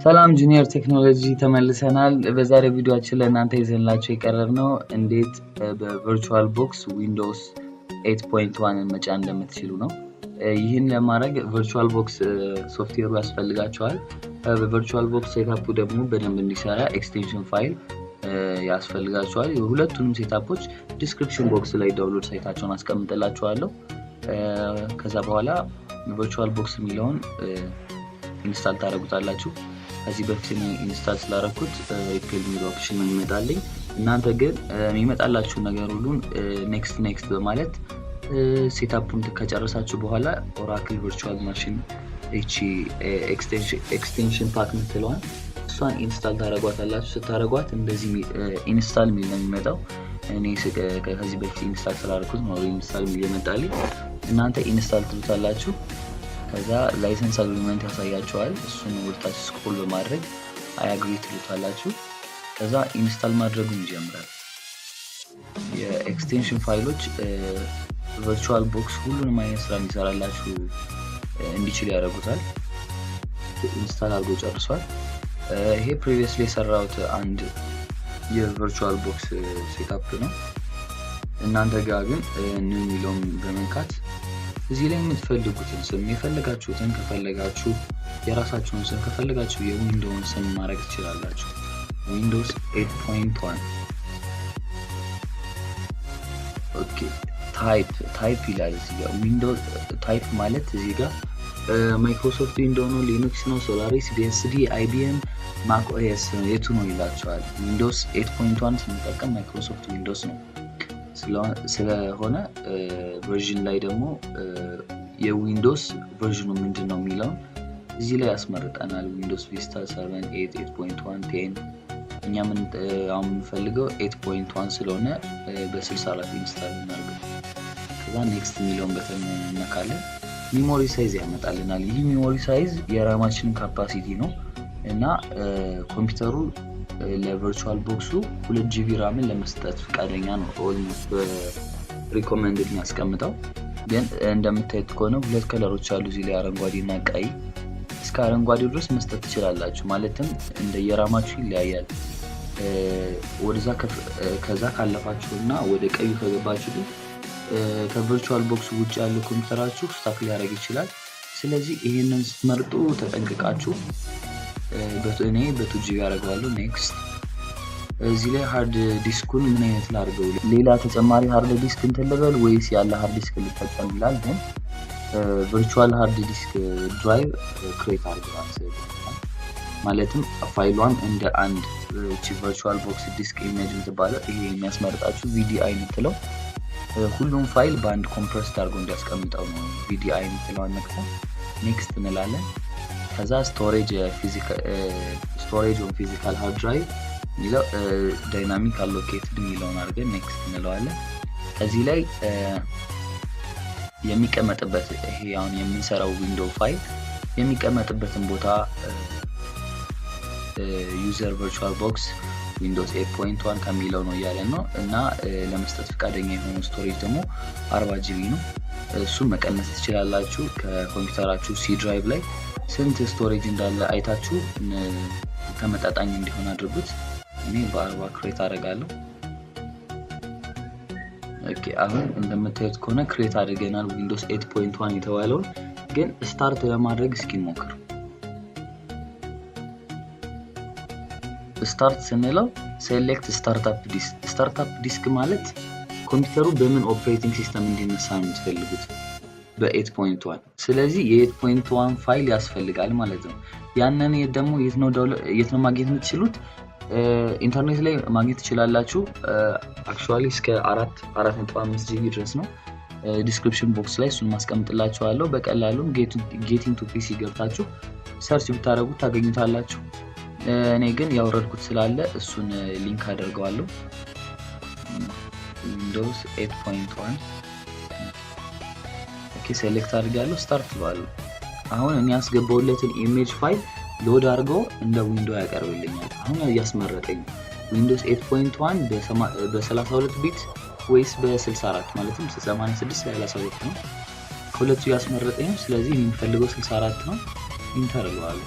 ሰላም ጁኒየር ቴክኖሎጂ ተመልሰናል። በዛሬው ቪዲዮአችን ለእናንተ ይዘንላችሁ የቀረብነው እንዴት በVirtualBox ዊንዶውስ 8.1 መጫን እንደምትችሉ ነው። ይህን ለማድረግ VirtualBox ሶፍትዌሩ ያስፈልጋችኋል። በVirtualBox ሴትአፑ ደግሞ በደንብ እንዲሰራ ኤክስቴንሽን ፋይል ያስፈልጋችኋል። ሁለቱንም ሴትአፖች ዲስክሪፕሽን ቦክስ ላይ ዳውንሎድ ሳይታቸውን አስቀምጥላችኋለሁ። ከዛ በኋላ VirtualBox የሚለውን ኢንስታል ታደርጉታላችሁ። ከዚህ በፊት ኢንስታል ስላደረኩት ሪፕሌይ የሚል ኦፕሽን ይመጣልኝ። እናንተ ግን የሚመጣላችሁ ነገር ሁሉን ኔክስት በማለት ሴትአፑን ከጨረሳችሁ በኋላ ኦራክል ቨርቹዋል ማሽን ኤክስቴንሽን ፓክ ምትለዋል እሷን ኢንስታል ታደርጓታላችሁ። ስታደርጓት እንደዚህ ኢንስታል የሚል ነው የሚመጣው። እኔ ከዚህ በፊት ኢንስታል ስላደረኩት ነው ኢንስታል የሚል ይመጣልኝ። እናንተ ኢንስታል ትሉታላችሁ። ከዛ ላይሰንስ አግሪመንት ያሳያችኋል። እሱን ወርታችሁ ስክሮል በማድረግ አይ አግሪ ትሉታላችሁ። ከዛ ኢንስታል ማድረጉን ይጀምራል። የኤክስቴንሽን ፋይሎች VirtualBox ሁሉንም አይነት ስራ እንዲሰራላችሁ እንዲችል ያደርጉታል። ኢንስታል አድርጎ ጨርሷል። ይሄ ፕሪቪየስሊ የሰራሁት አንድ የVirtualBox ሴትአፕ ነው። እናንተ ጋር ግን ኒው የሚለውን በመንካት እዚህ ላይ የምትፈልጉትን ስም የፈለጋችሁትን ከፈለጋችሁ የራሳችሁን ስም ከፈለጋችሁ የዊንዶውን ስም ማድረግ ትችላላችሁ። ዊንዶውስ 8.1 ኦኬ። ታይፕ ይላል እዚህ ጋር ዊንዶውስ ታይፕ ማለት እዚህ ጋር ማይክሮሶፍት ዊንዶው ነው፣ ሊኑክስ ነው፣ ሶላሪስ፣ ቢኤስዲ፣ አይቢኤም፣ ማክ ኦኤስ የቱ ነው ይላችኋል። ዊንዶውስ 8.1 ስንጠቀም ማይክሮሶፍት ዊንዶውስ ነው ስለሆነ ቨርዥን ላይ ደግሞ የዊንዶውስ ቨርዥኑ ምንድነው የሚለው እዚህ ላይ ያስመርጠናል። ዊንዶውስ ቪስታ 7 8 8.1 10 እኛ ምን አሁን የምንፈልገው 8.1 ስለሆነ በ64 ኢንስታል እናድርግ። ከዛ ኔክስት የሚለውን በተን እንነካለን። ሜሞሪ ሳይዝ ያመጣልናል። ይህ ሜሞሪ ሳይዝ የራማችን ካፓሲቲ ነው እና ኮምፒውተሩ ለVirtualBox 2 GB ራምን ለመስጠት ፈቃደኛ ነው። ኦልሞስት በሪኮመንድድ የሚያስቀምጠው ግን እንደምታዩት ከሆነ ሁለት ከለሮች አሉ እዚህ ላይ አረንጓዴ እና ቀይ። እስከ አረንጓዴው ድረስ መስጠት ትችላላችሁ። ማለትም እንደ የራማችሁ ይለያያል። ወደዛ ከዛ ካለፋችሁና ወደ ቀዩ ከገባችሁ ግን ከVirtualBox ውጭ ያለው ኮምፒውተራችሁ ስታክ ሊያደርግ ይችላል። ስለዚህ ይሄንን ስትመርጡ ተጠንቅቃችሁ እኔ በ2 GB አደርገዋለሁ። ኔክስት እዚህ ላይ ሃርድ ዲስኩን ምን አይነት ላድርገው፣ ሌላ ተጨማሪ ሃርድ ዲስክ እንትን ልበል ወይስ ያለ ሃርድ ዲስክ ልጠቀም ይላል። ግን ቨርቹዋል ሃርድ ዲስክ ድራይቭ ክሬት አድርጋት ማለትም ፋይሏን እንደ አንድ VirtualBox ዲስክ ኢሜጅ የምትባለው ይሄ የሚያስመርጣችሁ VDI የምትለው ሁሉም ፋይል በአንድ ኮምፕረስ አድርጎ እንዲያስቀምጠው ነው። VDI የምትለውን ነክተን ኔክስት እንላለን። ከዛ ስቶሬጅ ኦን ፊዚካል ሃርድ ድራይቭ ሚለው ዳይናሚክ አሎኬትድ ሚለውን አድርገን ኔክስት እንለዋለን። ከዚህ ላይ የሚቀመጥበት ይሄ አሁን የምንሰራው ዊንዶው ፋይል የሚቀመጥበትን ቦታ ዩዘር VirtualBox ዊንዶውስ 8.1 ከሚለው ነው እያለን ነው እና ለመስጠት ፈቃደኛ የሆነው ስቶሬጅ ደግሞ 40 GB ነው። እሱን መቀነስ ትችላላችሁ። ከኮምፒውተራችሁ C ድራይቭ ላይ ስንት ስቶሬጅ እንዳለ አይታችሁ ተመጣጣኝ እንዲሆን አድርጉት። እኔ በ40 ክሬት አደርጋለሁ። ኦኬ አሁን እንደምታዩት ከሆነ ክሬት አድርገናል ዊንዶውስ 8.1 የተባለውን። ግን ስታርት ለማድረግ እስኪ ሞክር። ስታርት ስንለው ሴሌክት ስታርትአፕ ዲስክ ማለት ኮምፒውተሩ በምን ኦፕሬቲንግ ሲስተም እንዲነሳ ነው የምትፈልጉት በ8.1። ስለዚህ የ8.1 ፋይል ያስፈልጋል ማለት ነው። ያንን ደግሞ የት ነው ማግኘት የምትችሉት? ኢንተርኔት ላይ ማግኘት ትችላላችሁ። አክቹአሊ እስከ 4.5 GB ድረስ ነው። ዲስክሪፕሽን ቦክስ ላይ እሱን ማስቀምጥላችኋለሁ። በቀላሉ ጌቲንግ ቱ ፒሲ ገብታችሁ ሰርች ብታደርጉት ታገኙታላችሁ። እኔ ግን ያወረድኩት ስላለ እሱን ሊንክ አደርገዋለሁ። ዊንዶውስ 8.1 ኦኬ ሴሌክት አድርጋለሁ። ስታርት ባለው አሁን እኔ ያስገባውለትን ኢሜጅ ፋይል ሎድ አድርጎ እንደ ዊንዶው ያቀርብልኛል። አሁን ያስመረጠኝ ዊንዶውስ 8.1 በ32 ቢት ወይስ በ64 ማለትም 86 32 ነው። ሁለቱ ያስመረጠኝ። ስለዚህ የሚፈልገው 64 ነው። ኢንተር እለዋለሁ።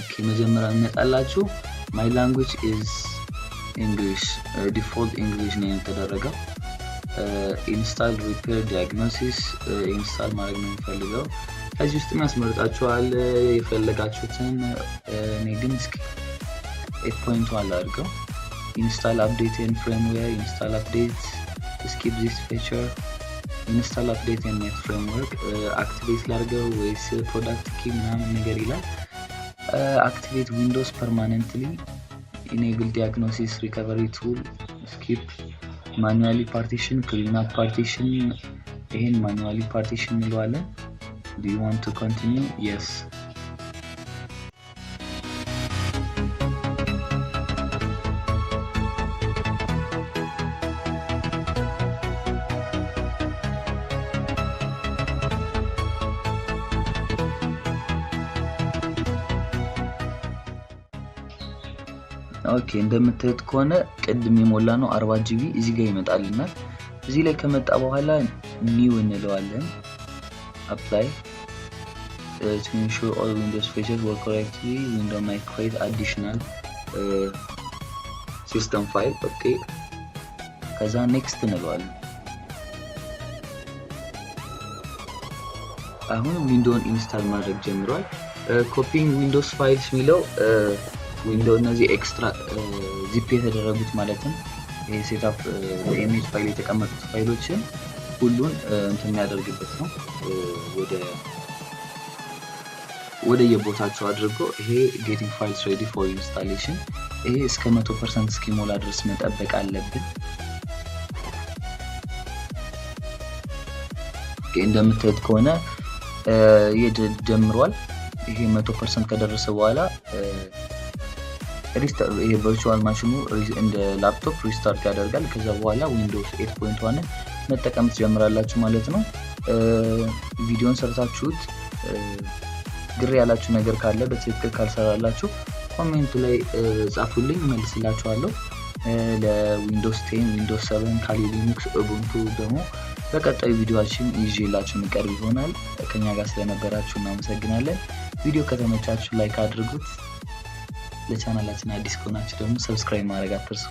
ኦኬ መጀመሪያ የሚመጣላችሁ my language is English default English ነው የተደረገው። ኢንስታል ሪፔር ዲያግኖሲስ ኢንስታል ማድረግ ነው የምፈልገው። ከዚህ ውስጥ ያስመርጣችኋል የፈለጋችሁትን። እኔ ግን እስኪ 8.1 አድርገው። ኢንስታል አፕዴት ኤንድ ፍሬምዌር ኢንስታል አፕዴት ስኪፕ ዚስ ፊቸር ኢንስታል አፕዴት ኤንድ ኔት ፍሬምወርክ አክቲቬት ላድርገው ወይስ ፕሮዳክት ኪ ምናምን ነገር ይላል። activate Windows permanently, enable diagnosis recovery tool, skip manually partition, clean up partition, and manually partition እንለዋለን። Do you want to continue? Yes. ኦኬ እንደምታዩት ከሆነ ቅድም የሞላ ነው 40 ጂቢ እዚህ ጋር ይመጣልናል። እዚህ ላይ ከመጣ በኋላ ኒው እንለዋለን። apply to ensure all Windows features work correctly. Windows might create additional system file. ኦኬ ከዛ next እንለዋለን። አሁን ዊንዶውን ኢንስታል ማድረግ ጀምሯል። ኮፒንግ ዊንዶውስ ፋይልስ የሚለው ዊንዶው እነዚህ ኤክስትራ ዚፕ የተደረጉት ማለትም ይሄ ሴትአፕ ኢሜጅ ፋይል የተቀመጡት ፋይሎችን ሁሉን እንትን የሚያደርግበት ነው። ወደ የቦታቸው አድርጎ ይሄ ጌቲንግ ፋይልስ ሬዲ ፎር ኢንስታሌሽን ይሄ እስከ 100% እስኪሞላ ድረስ መጠበቅ አለብን። እንደምታዩት ከሆነ ጀምሯል። ይሄ 100% ከደረሰ በኋላ ይሄ ቨርቹዋል ማሽኑ እንደ ላፕቶፕ ሪስታርት ያደርጋል። ከዛ በኋላ ዊንዶውስ 8.1 መጠቀም ትጀምራላችሁ ማለት ነው። ቪዲዮን ሰርታችሁት ግር ያላችሁ ነገር ካለ በትክክል ካልሰራላችሁ ኮሜንት ላይ ጻፉልኝ መልስላችኋለሁ። ለዊንዶውስ 10 ዊንዶውስ 7 ካሊ ሊኑክስ ኡቡንቱ ደግሞ በቀጣዩ ቪዲዮአችን ይዤላችሁ እንቀርብ ይሆናል። ከኛ ጋር ስለነበራችሁ እናመሰግናለን። ቪዲዮ ከተመቻችሁ ላይክ አድርጉት። ለቻናላችን አዲስ ከሆናችሁ ደግሞ ሰብስክራይብ ማድረግ አትርሱ።